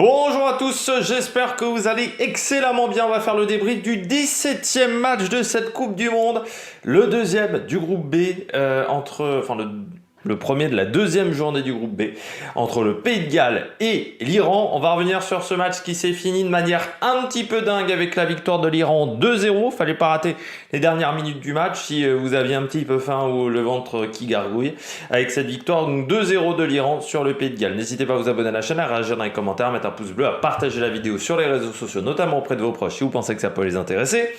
Bonjour à tous, j'espère que vous allez excellemment bien. On va faire le débrief du 17e match de cette Coupe du Monde, le deuxième du groupe B, le premier de la deuxième journée du groupe B, entre le Pays de Galles et l'Iran. On va revenir sur ce match qui s'est fini de manière un petit peu dingue avec la victoire de l'Iran 2-0. Fallait pas rater les dernières minutes du match si vous aviez un petit peu faim ou le ventre qui gargouille avec cette victoire. Donc 2-0 de l'Iran sur le Pays de Galles. N'hésitez pas à vous abonner à la chaîne, à réagir dans les commentaires, à mettre un pouce bleu, à partager la vidéo sur les réseaux sociaux, notamment auprès de vos proches si vous pensez que ça peut les intéresser.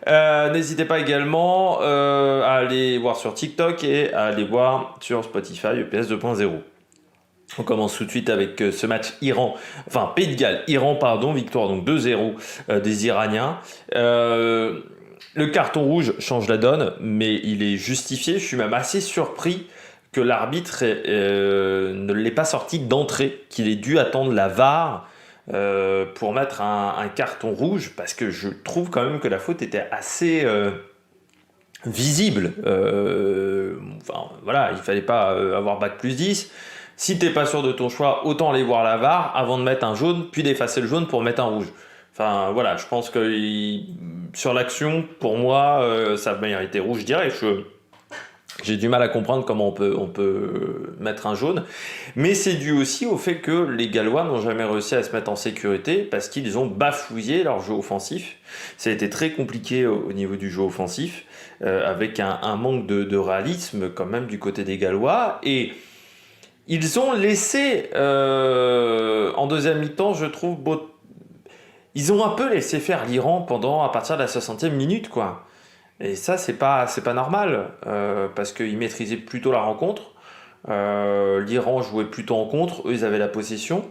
N'hésitez pas également à aller voir sur TikTok et à aller voir sur Spotify EPS 2.0. On commence tout de suite avec ce match Pays de Galles, Iran, victoire donc 2-0 des Iraniens. Le carton rouge change la donne, mais il est justifié. Je suis même assez surpris que l'arbitre ne l'ait pas sorti d'entrée, qu'il ait dû attendre la VAR pour mettre un carton rouge, parce que je trouve quand même que la faute était assez visible. Il fallait pas avoir bac plus 10. Si t'es pas sûr de ton choix, autant aller voir la VAR avant de mettre un jaune, puis d'effacer le jaune pour mettre un rouge. Je pense que sur l'action, pour moi, ça méritait rouge direct. J'ai du mal à comprendre comment on peut mettre un jaune. Mais c'est dû aussi au fait que les Gallois n'ont jamais réussi à se mettre en sécurité parce qu'ils ont bafouillé leur jeu offensif. Ça a été très compliqué au niveau du jeu offensif, avec un manque de réalisme quand même du côté des Gallois. Et ils ont laissé, en deuxième mi-temps, je trouve, ils ont un peu laissé faire l'Iran à partir de la 60e minute, quoi. Et ça, c'est pas normal, parce qu'ils maîtrisaient plutôt la rencontre. L'Iran jouait plutôt en contre, eux, ils avaient la possession.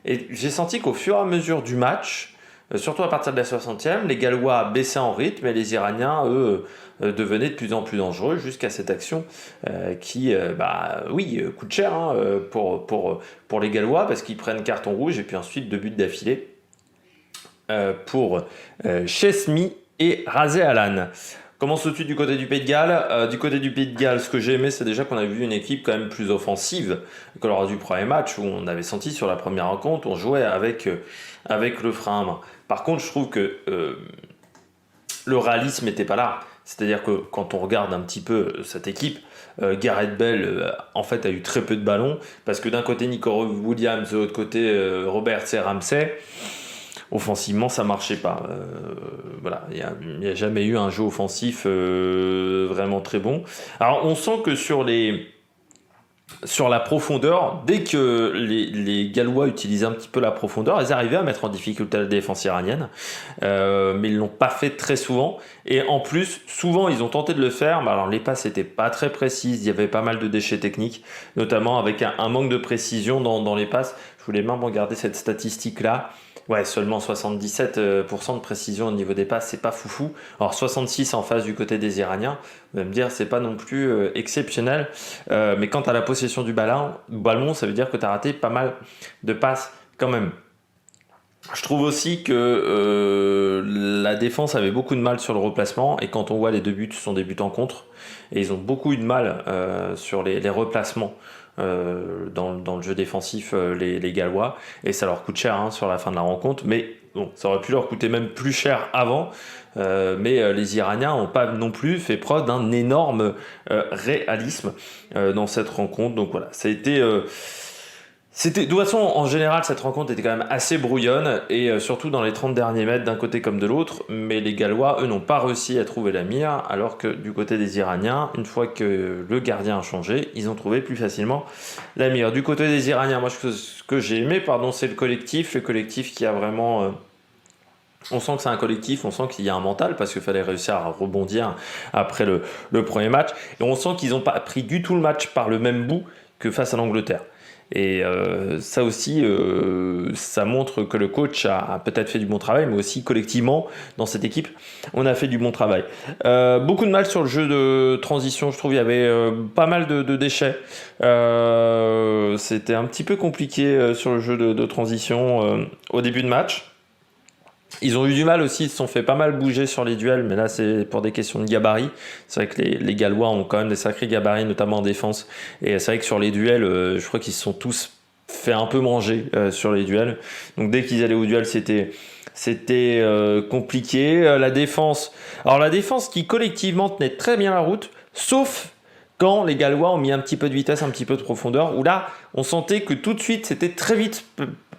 Et j'ai senti qu'au fur et à mesure du match, surtout à partir de la 60e, les Gallois baissaient en rythme et les Iraniens, eux, devenaient de plus en plus dangereux jusqu'à cette action qui, coûte cher pour les Gallois parce qu'ils prennent carton rouge et puis ensuite 2 buts d'affilée pour Chesmi et Razé Alan. Commence tout de suite du côté du Pays de Galles. Du côté du Pays de Galles, ce que j'ai aimé, c'est déjà qu'on a vu une équipe quand même plus offensive que lors du premier match, où on avait senti sur la première rencontre, on jouait avec le frein à main. Par contre, je trouve que le réalisme n'était pas là. C'est-à-dire que quand on regarde un petit peu cette équipe, Gareth Bale en fait a eu très peu de ballons, parce que d'un côté Nico Williams, de l'autre côté Roberts et Ramsey. Offensivement, ça marchait pas. Il n'y a jamais eu un jeu offensif vraiment très bon. Alors, on sent que sur la profondeur, dès que les Gallois utilisaient un petit peu la profondeur, ils arrivaient à mettre en difficulté la défense iranienne, mais ils l'ont pas fait très souvent. Et en plus, souvent, ils ont tenté de le faire, mais alors les passes n'étaient pas très précises, il y avait pas mal de déchets techniques, notamment avec un manque de précision dans les passes. Je voulais même regarder cette statistique-là. Ouais, seulement 77% de précision au niveau des passes, c'est pas foufou. Alors 66 en face du côté des Iraniens, vous allez me dire, c'est pas non plus exceptionnel. Mais quant à la possession du ballon, ça veut dire que tu as raté pas mal de passes quand même. Je trouve aussi que la défense avait beaucoup de mal sur le replacement, et quand on voit les 2 buts, ce sont des buts en contre, et ils ont beaucoup eu de mal sur les replacements. Dans le jeu défensif, les Gallois, et ça leur coûte cher sur la fin de la rencontre, mais bon, ça aurait pu leur coûter même plus cher avant, mais les Iraniens n'ont pas non plus fait preuve d'un énorme réalisme dans cette rencontre. Donc voilà, ça a été de toute façon, en général, cette rencontre était quand même assez brouillonne, et surtout dans les 30 derniers mètres d'un côté comme de l'autre, mais les Gallois, eux, n'ont pas réussi à trouver la mire, alors que du côté des Iraniens, une fois que le gardien a changé, ils ont trouvé plus facilement la mire. Du côté des Iraniens, moi, ce que j'ai aimé, c'est le collectif qui a vraiment... On sent que c'est un collectif, on sent qu'il y a un mental, parce qu'il fallait réussir à rebondir après le premier match, et on sent qu'ils n'ont pas pris du tout le match par le même bout que face à l'Angleterre. Et ça aussi, ça montre que le coach a peut-être fait du bon travail, mais aussi collectivement, dans cette équipe, on a fait du bon travail. Beaucoup de mal sur le jeu de transition, je trouve, il y avait pas mal de déchets. C'était un petit peu compliqué sur le jeu de transition au début de match. Ils ont eu du mal aussi, ils se sont fait pas mal bouger sur les duels, mais là c'est pour des questions de gabarit. C'est vrai que les Gallois ont quand même des sacrés gabarits, notamment en défense. Et c'est vrai que sur les duels, je crois qu'ils se sont tous fait un peu manger sur les duels. Donc dès qu'ils allaient au duel, c'était compliqué. La défense, alors la défense qui collectivement tenait très bien la route, sauf quand les Gallois ont mis un petit peu de vitesse, un petit peu de profondeur, où là, on sentait que tout de suite, c'était très vite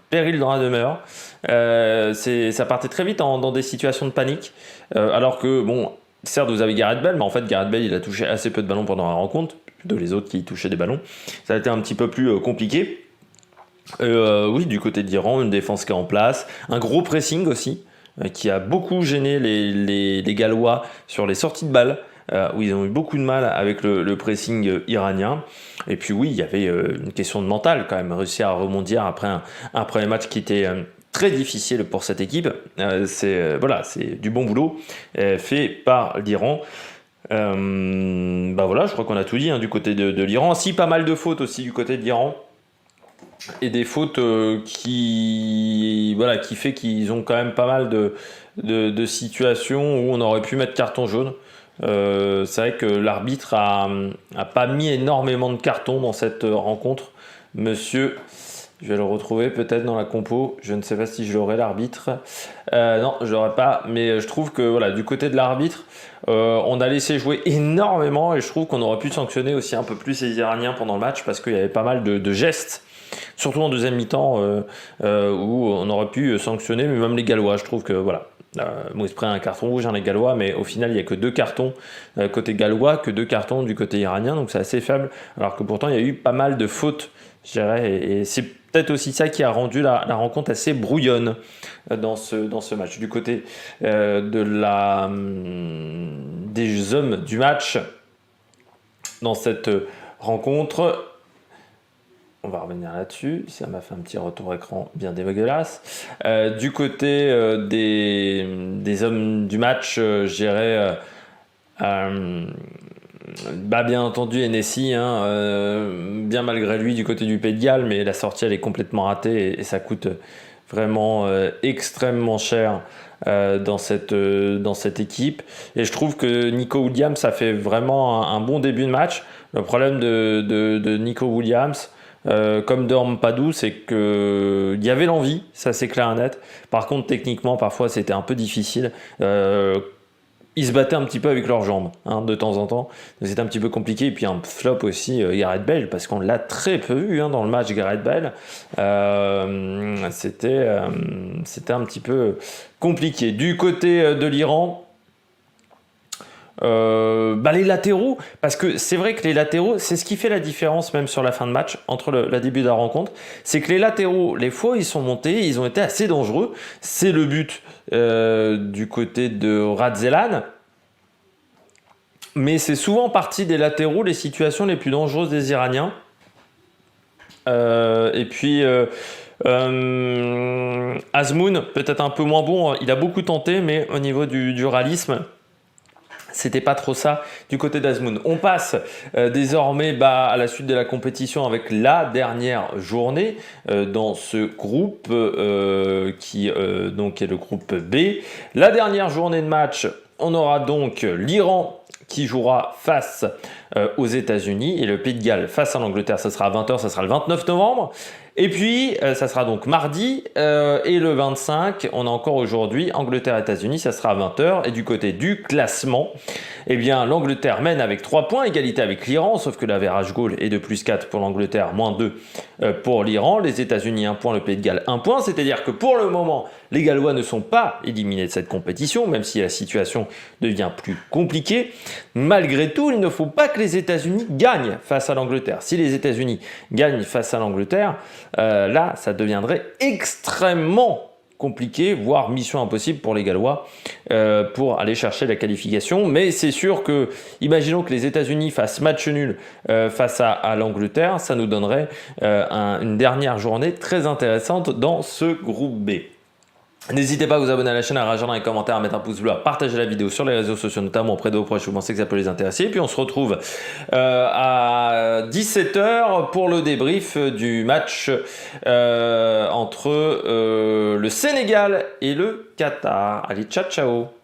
péril dans la demeure. Ça partait très vite dans des situations de panique. Alors que, bon, certes, vous avez Gareth Bale, mais en fait, Gareth Bale, il a touché assez peu de ballons pendant la rencontre, plutôt les autres qui touchaient des ballons. Ça a été un petit peu plus compliqué. Oui, du côté de l'Iran, une défense qui est en place, un gros pressing aussi, qui a beaucoup gêné les Gallois sur les sorties de balles, où ils ont eu beaucoup de mal avec le pressing iranien. Et puis oui, il y avait une question de mental quand même, réussir à rebondir après un premier match qui était très difficile pour cette équipe. C'est du bon boulot fait par l'Iran. Voilà, je crois qu'on a tout dit du côté de l'Iran. Si, pas mal de fautes aussi du côté de l'Iran. Et des fautes qui fait qu'ils ont quand même pas mal de situations où on aurait pu mettre carton jaune. C'est vrai que l'arbitre a pas mis énormément de cartons dans cette rencontre. Monsieur, je vais le retrouver peut-être dans la compo. Je ne sais pas si je l'aurai, l'arbitre. Non, je l'aurai pas. Mais je trouve que voilà, du côté de l'arbitre, on a laissé jouer énormément et je trouve qu'on aurait pu sanctionner aussi un peu plus les Iraniens pendant le match parce qu'il y avait pas mal de gestes. Surtout en deuxième mi-temps où on aurait pu sanctionner, mais même les Gallois, je trouve que voilà. Ils se prennent un carton rouge, les Gallois, mais au final, il n'y a que 2 cartons côté gallois, que 2 cartons du côté iranien, donc c'est assez faible, alors que pourtant, il y a eu pas mal de fautes, je dirais, et c'est peut-être aussi ça qui a rendu la rencontre assez brouillonne dans ce match. Du côté des hommes du match, dans cette rencontre, on va revenir là-dessus, ça m'a fait un petit retour écran bien dégueulasse. Du côté des hommes du match, je dirais bien entendu Hennessy, bien malgré lui du côté du Pays de Galles, mais la sortie elle est complètement ratée et ça coûte vraiment extrêmement cher dans cette équipe. Et je trouve que Nico Williams a fait vraiment un bon début de match. Le problème de Nico Williams, comme de Ampadu, c'est qu'il y avait l'envie, ça c'est clair et net. Par contre, techniquement, parfois c'était un peu difficile. Ils se battaient un petit peu avec leurs jambes de temps en temps. C'était un petit peu compliqué. Et puis un flop aussi, Gareth Bale, parce qu'on l'a très peu vu dans le match, Gareth Bale. C'était un petit peu compliqué. Du côté de l'Iran, les latéraux, parce que c'est vrai que les latéraux, c'est ce qui fait la différence même sur la fin de match entre le début de la rencontre, c'est que les latéraux, les fois où ils sont montés, ils ont été assez dangereux. C'est le but du côté de Radzelan, mais c'est souvent partie des latéraux les situations les plus dangereuses des Iraniens. Et puis Azmoun, peut-être un peu moins bon, il a beaucoup tenté, mais au niveau du réalisme, c'était pas trop ça du côté d'Azmoun. On passe désormais à la suite de la compétition avec la dernière journée dans ce groupe qui donc est le groupe B. La dernière journée de match, on aura donc l'Iran qui jouera face aux États-Unis et le Pays de Galles face à l'Angleterre. Ça sera à 20h, ça sera le 29 novembre. Et puis, ça sera donc mardi et le 25, on a encore aujourd'hui Angleterre-États-Unis, ça sera à 20h. Et du côté du classement, eh bien, l'Angleterre mène avec 3 points, égalité avec l'Iran, sauf que l'average goal est de plus 4 pour l'Angleterre, moins 2 pour l'Iran. Les États-Unis 1 point, le Pays de Galles 1 point. C'est-à-dire que pour le moment, les Gallois ne sont pas éliminés de cette compétition, même si la situation devient plus compliquée. Malgré tout, il ne faut pas que les États-Unis gagnent face à l'Angleterre. Si les États-Unis gagnent face à l'Angleterre, là, ça deviendrait extrêmement compliqué, voire mission impossible pour les Gallois pour aller chercher la qualification. Mais c'est sûr que, imaginons que les États-Unis fassent match nul face à l'Angleterre, ça nous donnerait une dernière journée très intéressante dans ce groupe B. N'hésitez pas à vous abonner à la chaîne, à réagir dans les commentaires, à mettre un pouce bleu, à partager la vidéo sur les réseaux sociaux, notamment auprès de vos proches, vous pensez que ça peut les intéresser. Et puis on se retrouve à 17h pour le débrief du match entre le Sénégal et le Qatar. Allez, ciao ciao!